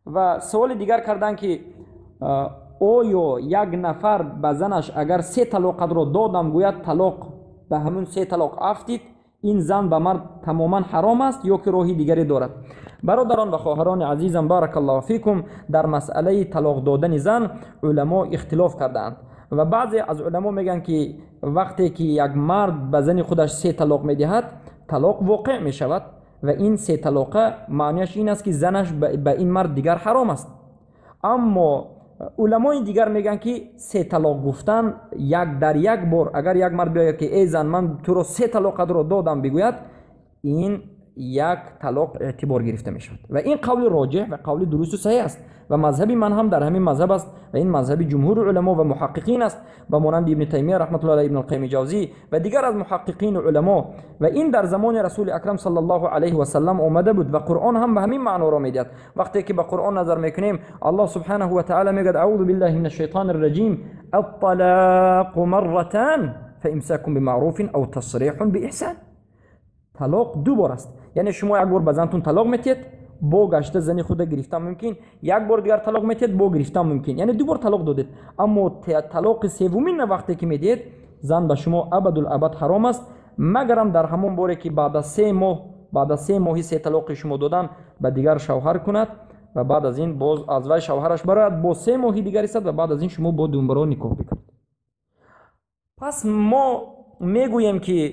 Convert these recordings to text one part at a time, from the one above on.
و سوال دیگر کردن که آیا یک نفر به زنش اگر 3 طلاق را دادم گوید طلاق به همون 3 طلاق افتید، این زن به مرد تماما حرام است یا که راهی دیگری دارد؟ برادران و خواهران عزیزم، بارک الله فیکم، در مسئله طلاق دادن زن علما اختلاف کردند و بعضی از علما میگن که وقتی که یک مرد به زن خودش 3 طلاق میدهد طلاق واقع می شود و این 3 طلاق معنیش این است که زنش به این مرد دیگر حرام است. اما علمای دیگر میگن که 3 طلاق گفتن در یک بار، اگر یک مرد بگوید که ای زن من تو رو 3 طلاق رو دادم بگوید، این یک طلاق اعتبار گرفته می شود و این قول راجح و قول درست و صحیح است و مذهبی من هم در همین مذهب است و این مذهب جمهور علما و محققین است و مانند ابن تیمیه رحمت الله علیه، ابن القیم جوزی و دیگر از محققین و علما. و این در زمان رسول اکرم صلی الله علیه و سلم آمده بود و قرآن هم به همین معنا را میدهد. وقتی که به قرآن نظر میکنیم الله سبحانه و تعالی میگه اعوذ بالله من الشیطان الرجیم الطلاق مرتان فامساک بمعروف او تصریح باحسان. طلاق 2 بار است، یعنی شما یک بار به زنتون طلاق میتید، با گشته زن خود گرفتن ممکن، یک بار دیگر طلاق میتید، با گرفتن ممکن، یعنی 2 بار طلاق دادید. اما طلاق سومین وقتی که میدید زن به شما ابدالابد حرام است، مگرم در همون باره که بعد از 3 ماه، بعد از 3 ماهی 3 طلاق شما دادن به دیگر شوهر کند و بعد از این باز از وی شوهرش برآید با 3 ماهی دیگر است و بعد از این شما با دومبرا نکاح بکنید. پس ما میگوییم که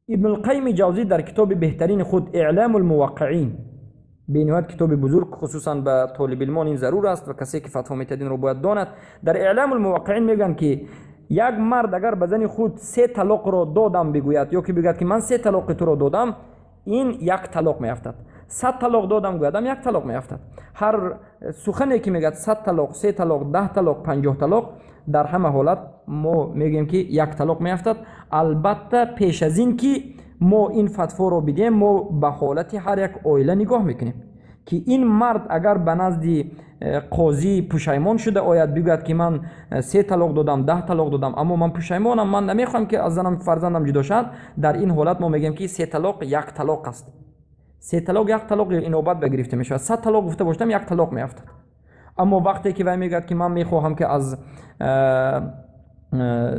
ابن القیم جوزی در کتاب بهترین خود اعلام الموقعین، به نهایت کتاب بزرگ، خصوصا به طالب علمان این ضرور است و کسی که فتوا میتدین رو باید داند، در اعلام الموقعین میگن که یک مرد اگر به زن خود 3 طلاق را دادم بگوید یا که بگوید که من 3 طلاق تو را دادم، این 1 طلاق میافتد. 100 طلاق دادم گویدم 1 طلاق میافتد. هر سخنی که میگه 100 طلاق، 3 طلاق، 10 طلاق، 50 طلاق، در همه حالت ما میگیم که 1 طلاق میافتد. البته پیش از این که ما این فتوا رو بدیم ما به حالت هر یک عائله نگاه میکنیم که این مرد اگر به نزد قاضی پشیمان شده آید بگوید که من 3 طلاق دادم، 10 طلاق دادم، اما من پشیمانم، من نمیخوام که از زنم فرزندم جدا شد، در این حالت ما میگیم که 3 طلاق 1 طلاق است. 3 طلاق 1 طلاق اینوبت بگرفته میشه. 100 طلاق گفته باشم 1 طلاق میافتد. اما وقتی که وی میگه که من میخواهم که از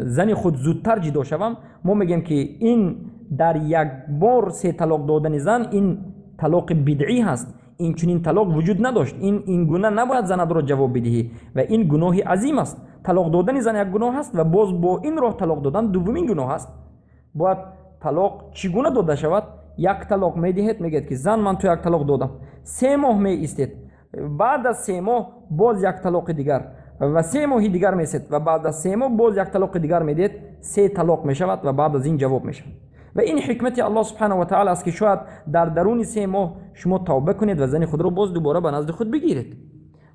زن خود زودتر جدا شوم، ما میگیم که این در یک بار 3 طلاق دادن زن این طلاق بدعی هست. این چنین طلاق وجود نداشت. این گناه نباید زن را جواب بدهی و این گناهی عظیم است. طلاق دادن زن یک گناه است و باز با این راه طلاق دادن دومین گناه است. باید طلاق چگونه داده شود؟ 1 طلاق میدهید، میگید که زن من تو 1 طلاق دادم، 3 ماه می ایستید، بعد از 3 ماه باز 1 طلاق دیگر و 3 ماه دیگر میسید و بعد از 3 ماه باز 1 طلاق دیگر میدید، 3 طلاق میشود و بعد از این جواب میشود. و این حکمت الله سبحانه و تعالی است که شاید در درون 3 ماه شما توبه کنید و زن خود را باز دوباره به نزد خود بگیرید.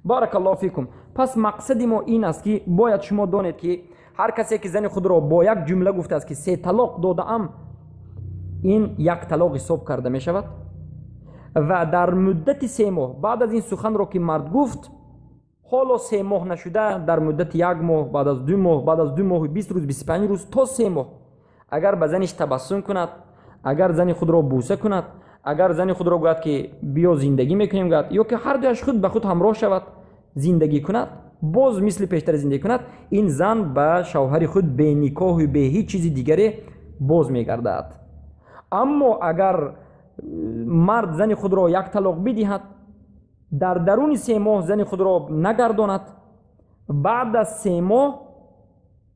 بارک الله فیکم. پس مقصد ما این است که باید شما دانید که هر کسی که زن خود را با یک جمله گفته است که 3 طلاق دادم، این 1 طلاق حساب کرده می شود و در مدت 3 ماه بعد از این سخن را که مرد گفت، حالا 3 ماه نشده، در مدت 1 ماه، بعد از 2 ماه، بعد از 2 ماه 20 روز، 25 روز تا 3 ماه اگر به زنش تبسم کند، اگر زن خود را بوسه کند، اگر زن خود را گوید که بیا زندگی میکنیم گوید، یا که هر دوش خود به خود همراه شود زندگی کند، باز مثل پیشتر زندگی کند، این زن به شوهر خود به نکاح و به هیچ چیز دیگری باز میگردد. اما اگر مرد زن خود را 1 طلاق بدهد، در درون 3 ماه زن خود را نگرداند، بعد از 3 ماه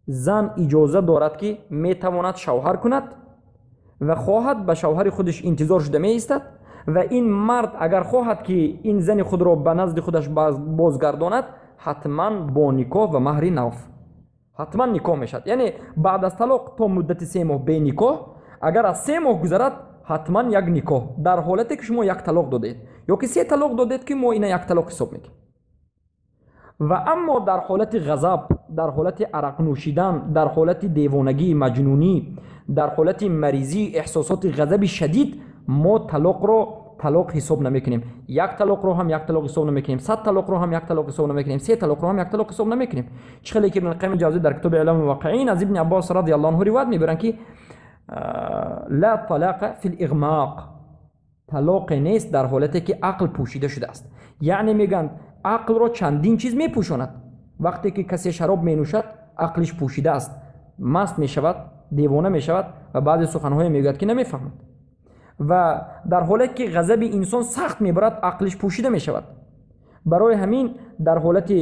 زن اجازه دارد که میتواند شوهر کند و خواهد به شوهر خودش انتظار شده می ایستد و این مرد اگر خواهد که این زن خود را به نزد خودش بازگرداند، حتما با نکاح و مهر نو حتما نکاح میشد. یعنی بعد از طلاق تا مدت 3 ماه به نکاح، اگر از 3 ماه گذرد حتما 1 نکاح، در حالتی که شما 1 طلاق دادید یا که 3 طلاق دادید که ما اینا 1 طلاق حساب میکنیم. و اما در حالت غضب، در حالت عرق نوشیدن، در حالت دیوانگی مجنونی، در حالت مریضی، احساسات غضب شدید، ما طلاق رو طلاق حساب نمیکنیم. 1 طلاق رو هم 1 طلاق حساب نمیکنیم، 100 طلاق رو هم 1 طلاق حساب نمیکنیم، 3 طلاق رو هم 1 طلاق حساب نمیکنیم. چخلی که ابن القیم جوزی در کتاب اعلام الواقعین از ابن عباس رضی الله عنه روایت میبرن که لا طلاق فی الاغماق، طلاق نیست در حالتی که عقل پوشیده شده است. یعنی میگن عقل را چندین چیز میپوشاند. وقتی که کسی شراب می نوشد عقلش پوشیده است، مست می شود، دیوانه می شود و بعضی سخنهای میگوید که نمیفهمد. و در حالت که غضب انسان سخت میبرد عقلش پوشیده می شود. برای همین در حالت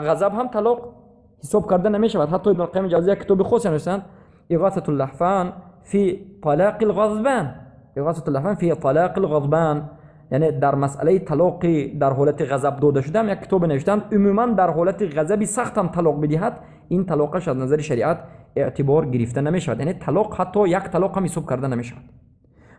غضب هم طلاق حساب کرده نمی شود. حتی ابن القیم الجوزیه کتاب خاصی نوشتند، اغاثة اللهفان فی طلاق الغضبان. اغاثة اللهفان فی طلاق الغضبان، یعنی در مسئله طلاق در حالت غضب داده شدم یک کتاب نوشتم. عموما در حالت غضب سخت هم طلاق بدهد این طلاقش از نظر شریعت اعتبار گرفته نمی شود، یعنی طلاق حتی یک طلاق هم حساب کرده نمی شود.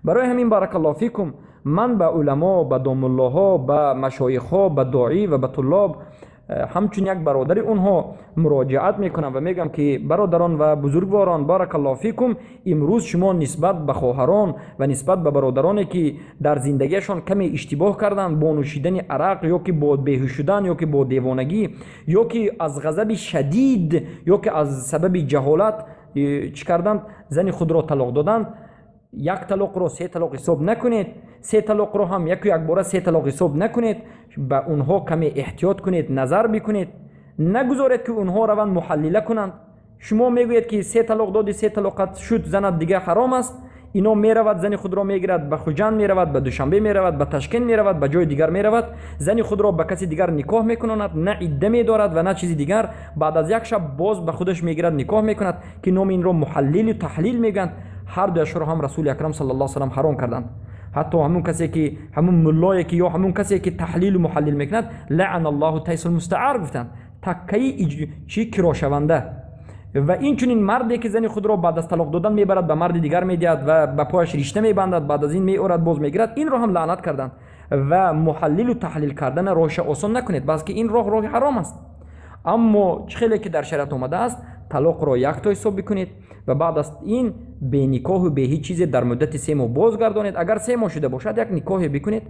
برای همین بارک الله فیکم من به علما، به دام الله ها، به مشایخ ها، به داعی و به طلاب همچون یک برادر اونها مراجعت میکنم و میگم که برادران و بزرگواران بارک الله فیکم، امروز شما نسبت به خواهران و نسبت به برادرانی که در زندگیشان کمی اشتباه کردند با نوشیدن عرق یا که با بیهوش شدن یا که با دیوانگی یا که از غضب شدید یا که از سبب جهالت چی کردند، زن خود را طلاق دادند، یک طلاق رو 3 طلاق حساب نکنید، 3 طلاق رو هم یک باره 3 طلاق حساب نکنید. به اونها کمی احتیاط کنید، نظر بکنید، نگذارید که اونها روند محلله کنند. شما میگویید که 3 طلاق دادی، 3 طلاق شد، زن دیگه حرام است. اینا میرود زن خود را میگیرد، به خوجند میرود، به دوشنبه میرود، به تشکند میرود، به جای دیگر میرود، زن خود را به کسی دیگر نکاح میکناند، نه عده میدارد و نه چیزی دیگر. بعد از یک شب باز به خودش میگیرد نکاح میکند که نام این را محلل و تحلیل میگن. هر دوش را هم رسول اکرم صلی الله علیه و سلم حرام کردند. حتی همون کسی که همون ملایی که یا همون کسی که تحلیل و محلل میکند لعن الله تیس المستعار گفتند، تکه چی کراشونده. و این چنین مردی که زن خود را بعد از طلاق دادن میبرد به مرد دیگر میدهد و به پایش رشته میبندد، بعد از این میورد باز میگیرد، این را هم لعنت کردند. و محلل و تحلیل کردن راهش آسان نکنید، بس که این راه حرام است. اما خیلی که در شریعت آمده است طلاق را 1 تا حساب بکنید و بعد از این به نکاح و به هیچ چیز در مدت 3 ماه بازگردانید. اگر 3 ماه شده باشد یک نکاح بکنید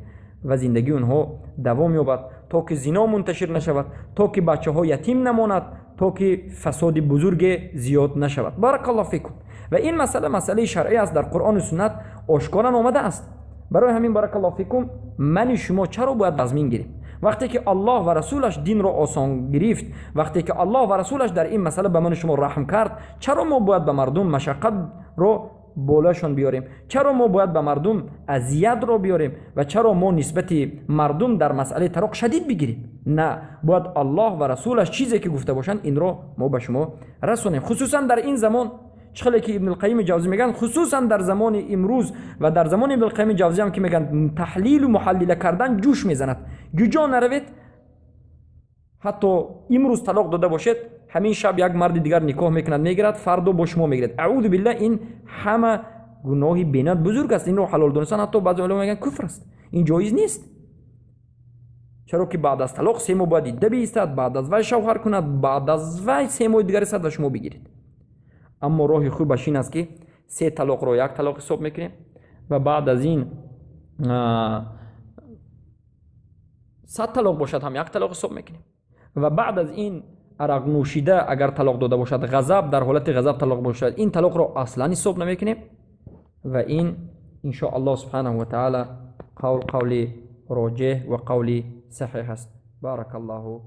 و زندگی اونها دوام یابد تا که زنا منتشر نشود، تا که بچه ها یتیم نماند، تا که فساد بزرگ زیاد نشود. بارک الله فیکم. و این مسئله شرعی است، در قرآن و سنت آشکارا آمده است. برای همین بارک الله فیکم من شما چرا باید تضمین گیریم؟ وقتی که الله و رسولش دین را آسان گرفت، وقتی که الله و رسولش در این مسئله به من شما رحم کرد، چرا ما باید به مردم مشقت را بالاشون بیاریم؟ چرا ما باید به مردم اذیت را بیاریم؟ و چرا ما نسبت مردم در مسئله طلاق شدید بگیریم؟ نه، باید الله و رسولش چیزی که گفته باشند این را ما به شما رسونیم. خصوصا در این زمان چخلی که ابن القیم جوزی میگن، خصوصا در زمان امروز و در زمان ابن القیم جوزی هم که میگن تحلیل و محلل کردن جوش میزند. جا نروید، حتی امروز طلاق داده باشید همین شب یک مرد دیگر نکاح میکند میگیرد، فردا با شما میگیرد. اعوذ بالله، این همه گناهی بینات بزرگ است. این رو حلال دونستن حتی بعضی علما میگن کفر است، این جایز نیست. چرا که بعد از طلاق 3 ماه باید عده بایستد، بعد از وی شوهر کند، بعد از وی 3 ماه دیگر است و شما بگیرید. اما راه خوبش این است که 3 طلاق رو 1 طلاق حساب میکنیم و بعد از این 100 طلاق باشد هم 1 طلاق حساب میکنیم و بعد از این عرق نوشیده اگر طلاق داده باشد، غضب در حالت غضب طلاق باشد، این طلاق رو اصلا حساب نمیکنیم و این ان شاء الله سبحانه و تعالی قول راجح و قول صحیح است. بارک الله